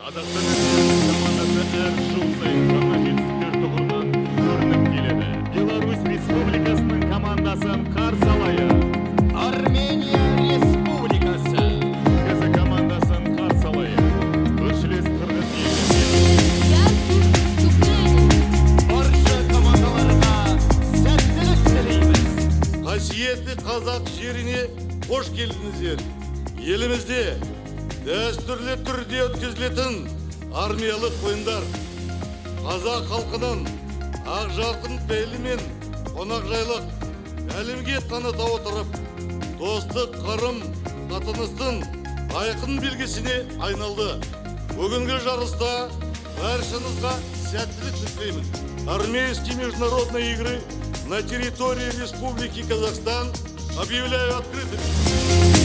Қазақстан командасы әр жыл сайын жаңа жетістіктер тұғырынан көрініп келеді. Беларусь Республикасының командасын қарсы алайық. Армения Республикасы. Кз командасын қарсы алайық. Көршілес Қырғыз елі. Барша командаларға сәттілік тілейміз. Қасиетті қазақ жеріне қош келдіңіздер. Елімізде дәстүрлі түрде өткізілетін армиялық ойындар қазақ халқының ақ жарқын пейілі мен қонақжайлық әлемге таныта отырып, достық қарым қатынастың айқын белгісіне айналды. Бүгінгі жарыста баршаңызға сәттілік тілеймін. Армейские международные игры на территории Республики Казахстан объявляю открытыми.